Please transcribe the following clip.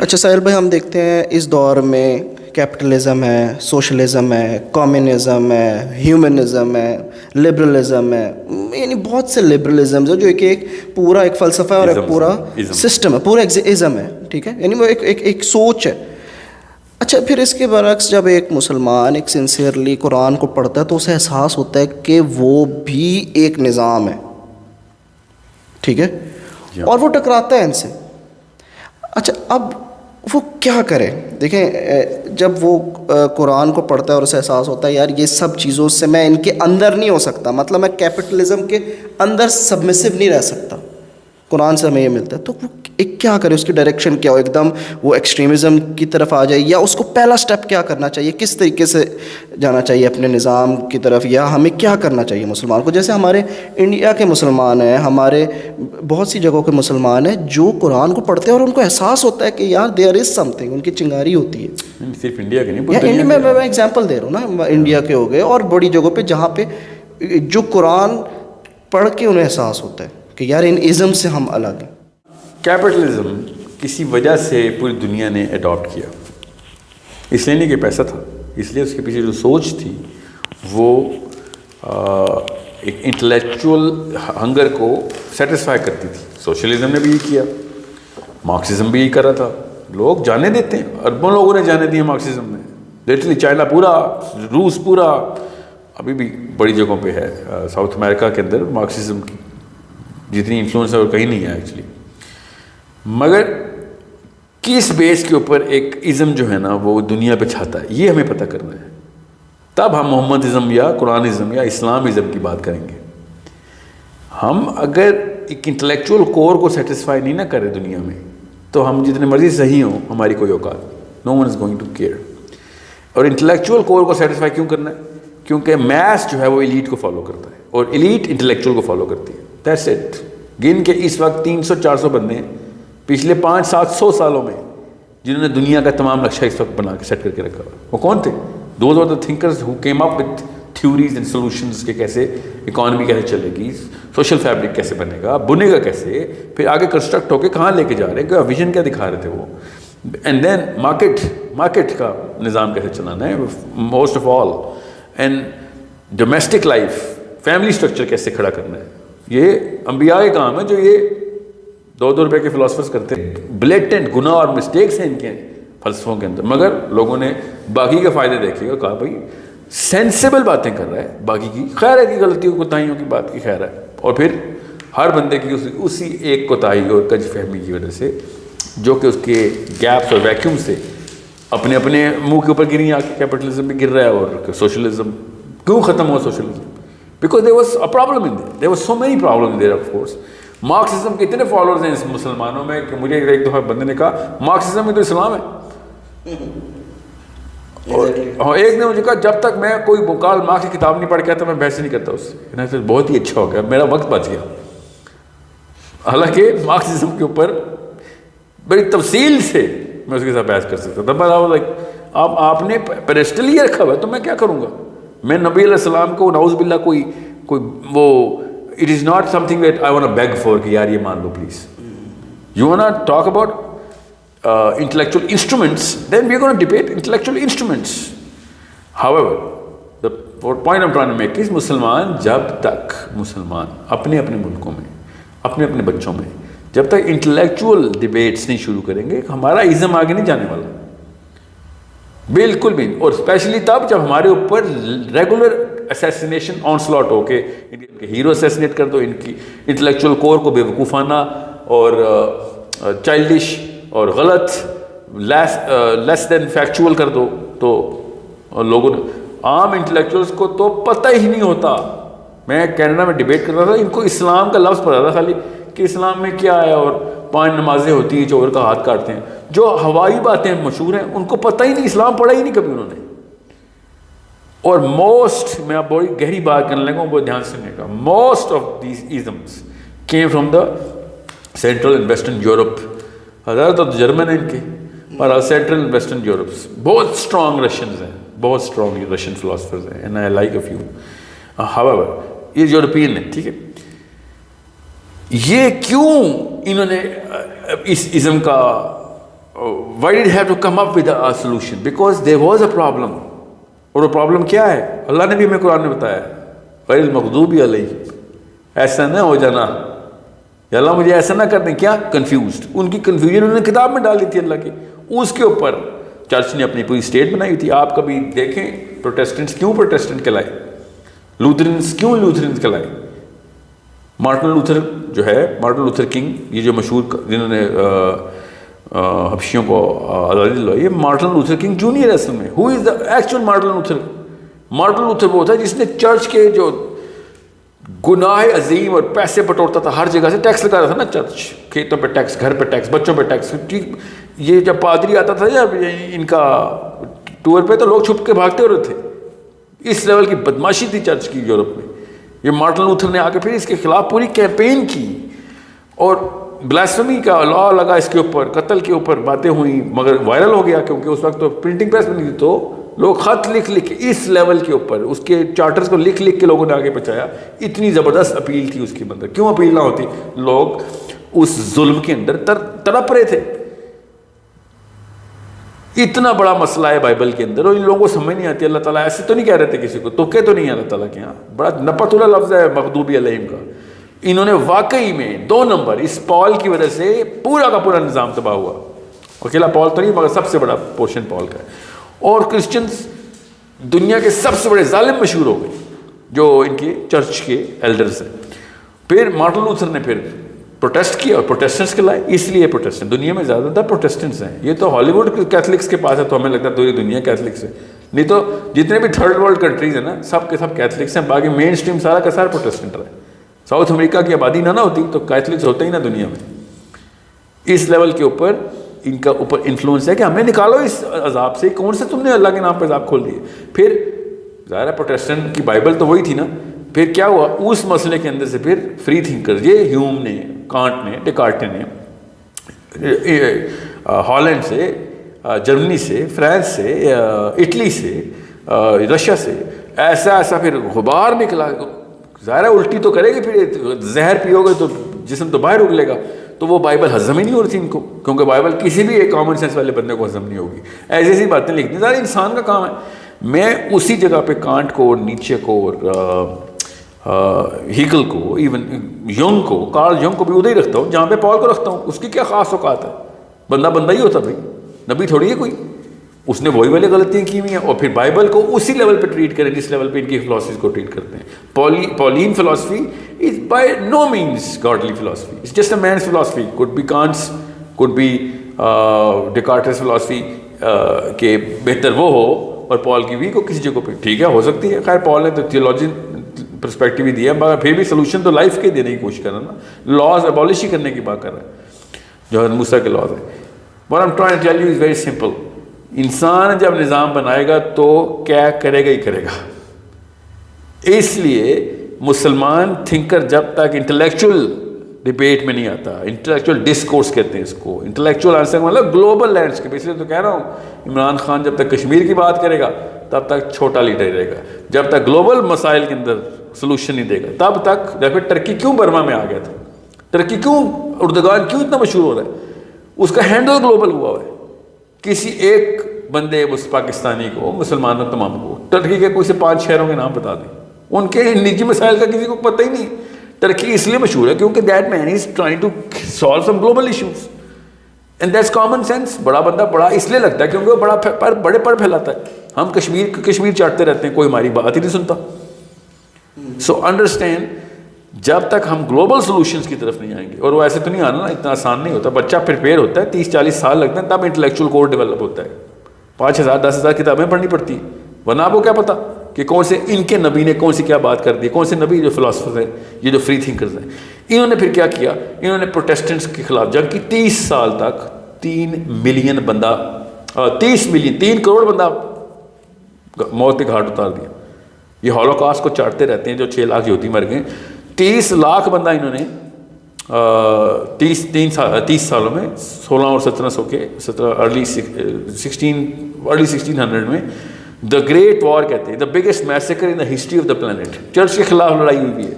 اچھا ساحل بھائی، ہم دیکھتے ہیں اس دور میں کیپٹلزم ہے، سوشلزم ہے، کمیونزم ہے، ہیومنزم ہے، لبرلزم ہے، یعنی بہت سے لبرلزمز ہیں جو ایک پورا ایک فلسفہ ہے اور ایک پورا سسٹم ہے، پورا ازم ہے، ٹھیک ہے، یعنی وہ ایک سوچ ہے. اچھا پھر اس کے برعکس جب ایک مسلمان ایک سنسیئرلی قرآن کو پڑھتا ہے تو اسے احساس ہوتا ہے کہ وہ بھی ایک نظام ہے، ٹھیک ہے، اور وہ ٹکراتا ہے ان سے. اچھا اب وہ کیا کرے؟ دیکھیں جب وہ قرآن کو پڑھتا ہے اور اسے احساس ہوتا ہے یار یہ سب چیزوں سے میں ان کے اندر نہیں ہو سکتا، مطلب میں کیپٹلزم کے اندر سبمسو نہیں رہ سکتا، قرآن سے ہمیں یہ ملتا ہے، تو وہ کیا کرے؟ اس کی ڈائریکشن کیا ہو؟ ایک دم وہ ایکسٹریمزم کی طرف آ جائے، یا اس کو پہلا سٹیپ کیا کرنا چاہیے؟ کس طریقے سے جانا چاہیے اپنے نظام کی طرف، یا ہمیں کیا کرنا چاہیے مسلمان کو؟ جیسے ہمارے انڈیا کے مسلمان ہیں، ہمارے بہت سی جگہوں کے مسلمان ہیں جو قرآن کو پڑھتے ہیں اور ان کو احساس ہوتا ہے کہ یار دیئر از سم تھنگ، ان کی چنگاری ہوتی ہے. صرف انڈیا کے نہیں، انڈیا میں ایگزامپل دے رہا ہوں نا، انڈیا کے ہو گئے اور بڑی جگہوں پہ جہاں پہ جو قرآن پڑھ کے انہیں احساس ہوتا ہے کہ یار ان ازم سے ہم الگ ہیں. کیپٹلزم کسی وجہ سے پوری دنیا نے اڈاپٹ کیا، اس لیے نہیں کہ پیسہ تھا، اس لیے اس کے پیچھے جو سوچ تھی وہ ایک انٹلیکچول ہنگر کو سیٹسفائی کرتی تھی. سوشلزم نے بھی یہ کیا، مارکسزم بھی یہ کر رہا تھا. لوگ جانے دیتے ہیں، اربوں لوگوں نے جانے دیے مارکسزم میں، لٹرلی چائنا پورا، روس پورا، ابھی بھی بڑی جگہوں پہ ہے. ساؤتھ امریکہ کے اندر مارکسزم کی جتنی انفلوئنس ہے اور کہیں نہیں ہے ایکچولی. مگر کس بیس کے اوپر ایک ازم جو ہے نا وہ دنیا پہ چھاتا ہے، یہ ہمیں پتہ کرنا ہے. تب ہم محمد ازم یا قرآن ازم یا اسلام ازم کی بات کریں گے. ہم اگر ایک انٹلیکچول کور کو سیٹسفائی نہیں نہ کریں دنیا میں تو ہم جتنے مرضی صحیح ہوں ہماری کوئی اوقات، no one is going to care. اور انٹلیکچول کور کو سیٹسفائی کیوں کرنا ہے؟ کیونکہ میس جو ہے وہ ایلیٹ کو فالو کرتا ہے اور ایلیٹ انٹلیکچول کو فالو کرتی ہے. That's it. گن کے اس وقت 300-400 بندے ہیں پچھلے 500-700 سالوں میں جنہوں نے دنیا کا تمام نقشہ اس وقت بنا کے سیٹ کر کے رکھا. وہ کون تھے؟ Those are the thinkers who came up with theories and solutions کہ کیسے اکانومی کیسے چلے گی، سوشل فیبرک کیسے بنے گا، بنے گا کیسے، پھر آگے کنسٹرکٹ ہو کے کہاں لے کے جا رہے ہیں، کیا ویژن کیا دکھا رہے تھے وہ، اینڈ دین مارکیٹ کا نظام کیسے چلانا ہے most of all, and domestic life, family structure کیسے کھڑا کرنا ہے. یہ انبیاء کے کام ہے جو یہ 2 روپے کے فلاسفرز کرتے ہیں. بلیٹنٹ گناہ اور مسٹیکس ہیں ان کے فلسفوں کے اندر، مگر لوگوں نے باقی کے فائدے دیکھے اور کہا بھائی سینسیبل باتیں کر رہا ہے، باقی کی خیر ہے کی غلطیوں کوتاہیوں کی بات کی خیر ہے. اور پھر ہر بندے کی اسی ایک کوتاہی اور کج فہمی کی وجہ سے جو کہ اس کے گیپس اور ویکیوم سے اپنے منہ کے اوپر گری آ کے کیپٹلزم بھی گر رہا ہے. اور سوشلزم کیوں ختم ہوا؟ Socialism because there was a problem in there. There was so many problems there of course. Marxism کے اتنے فالوورز ہیں اس مسلمانوں میں کہ مجھے ایک دفعہ بندے نے کہا مارکسزم میں تو اسلام ہے. اور ایک نے مجھے کہا جب تک میں کوئی کارل مارکس کی کتاب نہیں پڑھ کے آتا میں بحث نہیں کرتا اس سے. بہت ہی اچھا ہو گیا، میرا وقت بچ گیا. حالانکہ مارکسزم کے اوپر بڑی تفصیل سے میں اس کے ساتھ بحث کر سکتا تھا، پر آپ نے پیڈسٹل ہی رکھا ہوا ہے تو میں کیا کروں گا؟ میں نبی علیہ السلام کو نعوذ باللہ کوئی وہ it is not something that I want beg for کہ یار یہ مان لو please. You want talk about intellectual instruments, then we are going to debate intellectual instruments. However, the point I'm trying to make is مسلمان جب تک مسلمان اپنے ملکوں میں اپنے بچوں میں جب تک انٹلیکچول ڈیبیٹس نہیں شروع کریں گے ہمارا ازم آگے نہیں جانے والا بالکل بھی. اور اسپیشلی تب جب ہمارے اوپر ریگولر اسیسینیشن آن سلاٹ ہو کے ان کے ہیرو اسیسینیٹ کر دو، ان کی انٹلیکچول کور کو بے وقوفانہ اور چائلڈش اور غلط لیس دین فیکچول کر دو. تو لوگوں نے عام انٹلیکچوئلس کو تو پتہ ہی نہیں ہوتا. میں کینیڈا میں ڈیبیٹ کر رہا تھا، ان کو اسلام کا لفظ پتا تھا خالی کہ اسلام میں کیا ہے اور 5 نمازیں ہوتی ہیں، چور کا ہاتھ کاٹتے ہیں، جو ہوائی باتیں مشہور ہیں ان کو پتہ ہی نہیں، اسلام پڑھا ہی نہیں کبھی انہوں نے. اور موسٹ، میں آپ بڑی گہری بات کرنے لگا ہوں، بہت دھیان سے سننے کا، most of these isms came from the central and western Europe. حضرت تو جرمن ہیں ان کے، اور سینٹرل اینڈ ویسٹرن یورپس بہت اسٹرانگ رشینز ہیں، بہت اسٹرانگ رشین فلاسفرز ہیں، and I like a few. However یہ یورپین ہیں، ٹھیک ہے. یہ کیوں انہوں نے اس ازم کا why did he have to come up with a solution? Because there was a problem. اور وہ پرابلم کیا ہے؟ اللہ نے بھی ہمیں قرآن میں بتایا غیر المغضوب علیہم، ایسا نہ ہو جانا یا اللہ مجھے ایسا نہ کر دیں. کیا؟ کنفیوزڈ. ان کی کنفیوژن انہوں نے کتاب میں ڈال دی تھی اللہ کی. اس کے اوپر چرچ نے اپنی پوری اسٹیٹ بنائی ہوئی تھی. آپ کبھی دیکھیں پروٹیسٹنٹس کیوں پروٹیسٹنٹ کہلائے، لوتھرنس کیوں لوتھرنس کہلائے. مارٹن لوتھر جو ہے، مارٹن لوتھر کنگ، یہ جو مشہور جنہوں نے حبشیوں کو آزادی دلوائی، یہ مارٹن لوتھر کنگ جونیئر ہے اصل میں. Who is the actual Martin Luther? Martin Luther وہ تھا جس نے چرچ کے جو گناہ عظیم اور پیسے بٹورتا تھا، ہر جگہ سے ٹیکس لگا رہا تھا نا چرچ، کھیتوں پہ ٹیکس، گھر پہ ٹیکس، بچوں پہ ٹیکس. یہ جب پادری آتا تھا جب ان کا ٹور پہ تو لوگ چھپ کے بھاگتے ہو رہے تھے. اس لیول کی بدماشی تھی چرچ کی یورپ میں. یہ مارٹن لوتھر نے آ کے پھر اس کے خلاف پوری کیمپین کی اور بلاسفمی کا لا لگا اس کے اوپر، قتل کے اوپر باتیں ہوئیں، مگر وائرل ہو گیا کیونکہ اس وقت تو پرنٹنگ پریس میں نہیں تھی. تو لوگ خط لکھ لکھ اس لیول کے اوپر اس کے چارٹرز کو لکھ لکھ کے لوگوں نے آگے پہنچایا. اتنی زبردست اپیل تھی اس کے اندر. کیوں اپیل نہ ہوتی؟ لوگ اس ظلم کے اندر تڑپ رہے تھے. اتنا بڑا مسئلہ ہے بائبل کے اندر اور ان لوگوں کو سمجھ نہیں آتی. اللہ تعالیٰ ایسے تو نہیں کہہ رہے تھے کسی کو، تو نہیں ہے اللہ تعالیٰ کے یہاں. بڑا نپت اللہ لفظ ہے مغضوب علیہم کا. انہوں نے واقعی میں 2 نمبر اس پال کی وجہ سے پورا کا پورا نظام تباہ ہوا. اکیلا پال تو نہیں مگر سب سے بڑا پورشن پال کا ہے. اور کرسچنز دنیا کے سب سے بڑے ظالم مشہور ہو گئے جو ان کے چرچ کے ایلڈرز ہیں. پھر مارٹن لوتھر نے پھر پروٹیسٹ کیا اور پروٹیسٹنٹس کے لائے. اس لیے پروٹیسٹنٹ دنیا میں زیادہ تر پروٹیسٹنٹس ہیں. یہ تو ہالی ووڈ کیتھلکس کے پاس ہے تو ہمیں لگتا ہے پوری دنیا کیتھلکس ہے، نہیں تو جتنے بھی تھرڈ ورلڈ کنٹریز ہیں نا سب کے سب کیتھلکس ہیں. باقی مین اسٹریم سارا کا سارا پروٹیسٹنٹ ہے. ساؤتھ امریکہ کی آبادی نہ ہوتی تو کیتھلکس ہوتے ہی نا دنیا میں. اس لیول کے اوپر ان کا اوپر انفلوئنس ہے کہ ہمیں نکالو اس عذاب سے. کون سے تم نے اللہ کے نام پہ عذاب کھول دیے؟ پھر ظاہر ہے پروٹیسٹنٹ کی بائبل تو وہی تھی نا. پھر کیا ہوا اس مسئلے کے اندر سے پھر فری تھنکر، یہ ہیوم نے، کانٹ نے، ڈیکارٹے نے، ہالینڈ سے، جرمنی سے، فرانس سے، اٹلی سے، رشیا سے، ایسا پھر غبار نکلا. ظاہر ہے الٹی تو کرے گی، پھر زہر پیو گے تو جسم تو باہر اگلے گا. تو وہ بائبل ہضم ہی نہیں ہو رہی تھی ان کو، کیونکہ بائبل کسی بھی ایک کامن سینس والے بندے کو ہضم نہیں ہوگی. ایسی ایسی باتیں لکھنی ظاہر انسان کا کام ہے. میں اسی جگہ پہ کانٹ کو اور نیچے کو اور ہیگل کو، ایون یونگ کو، کارل یونگ کو بھی ادھر ہی رکھتا ہوں جہاں پہ پال کو رکھتا ہوں. اس کی کیا خاص اوقات ہے؟ بندہ ہی ہوتا بھائی، نبی تھوڑی ہے کوئی. اس نے وہی والی غلطیاں کی ہوئی ہیں. اور پھر بائبل کو اسی لیول پہ ٹریٹ کریں جس لیول پہ ان کی فلاسفیز کو ٹریٹ کرتے ہیں. Pauline philosophy is by no means godly philosophy. It's just a means philosophy. Could be Kant's, could be Descartes philosophy کہ بہتر وہ ہو اور پال کی بھی کو کسی جگہ پہ ٹھیک ہے ہو سکتی ہے. خیر پال نے تو تھیولوجین پرسپیکٹیو ہی دیا، مگر پھر بھی سولوشن تو لائف کے دینے کی کوشش کر رہا نا. لاز ابالش ہی کرنے کی بات کر رہا ہے جو حضرت موسیٰ کے لاز ہیں. What I'm trying to tell you is very simple. انسان جب نظام بنائے گا تو کیا کرے گا ہی کرے گا. اس لیے مسلمان تھنکر جب تک انٹلیکچوئل ڈبیٹ میں نہیں آتا، انٹلیکچوئل ڈسکورس کہتے ہیں اس کو، انٹلیکچوئل آنسر مطلب گلوبل لینڈسکیپ. اس لیے تو کہہ رہا ہوں عمران خان جب تک کشمیر کی بات کرے گا تب تک چھوٹا لیڈر ہی رہے گا. جب تک گلوبل مسائل کے اندر سولوشن نہیں دے گا تب تک. جب ٹرکی کیوں برما میں آ گیا تھا، ٹرکی کیوں، اردگان کیوں اتنا مشہور ہو رہا ہے؟ اس کا ہینڈل گلوبل ہوا ہے. کسی ایک بندے اس پاکستانی کو، مسلمانوں تمام کو، ٹرکی کے کوئی سے 5 شہروں کے نام بتا دیں، ان کے نجی مسائل کا کسی کو پتہ ہی نہیں. ٹرکی اس لیے مشہور ہے کیونکہ that man is trying to solve some global issues and that's common sense. بڑا بندہ بڑا اس لیے لگتا ہے کیونکہ وہ بڑے پر پھیلاتا ہے. ہم کشمیر چاٹتے رہتے ہیں، کوئی ہماری بات ہی نہیں سنتا. سو انڈرسٹینڈ جب تک ہم گلوبل سولوشنز کی طرف نہیں آئیں گے، اور وہ ایسے تو نہیں آنا نا، اتنا آسان نہیں ہوتا. بچہ پریپیئر ہوتا ہے 30-40 سال لگتے ہیں تب انٹلیکچوئل کوڈ ڈیولپ ہوتا ہے. 5,000-10,000 کتابیں پڑھنی پڑتی ہیں، ورنہ آپ کو کیا پتا کہ کون سے ان کے نبی نے کون سی کیا بات کر دی. کون سے نبی جو فلاسفر ہیں، یہ جو فری تھنکرز ہیں، انہوں نے پھر کیا کیا؟ انہوں نے پروٹیسٹنٹس کے خلاف جنگ کی. 30 سال تک 3 ملین بندہ، 3 کروڑ بندہ موت کے گھاٹ اتار دیا. یہ ہولوکاسٹ کو چاٹتے رہتے ہیں جو 6 لاکھ یہودی مر گئے. 30 لاکھ بندہ انہوں نے 30 سالوں میں 16 اور 1700 کے ارلی 1600 میں دا گریٹ وار کہتے ہیں، the biggest massacre in the history of the planet. Church کے خلاف لڑائی ہوئی ہے.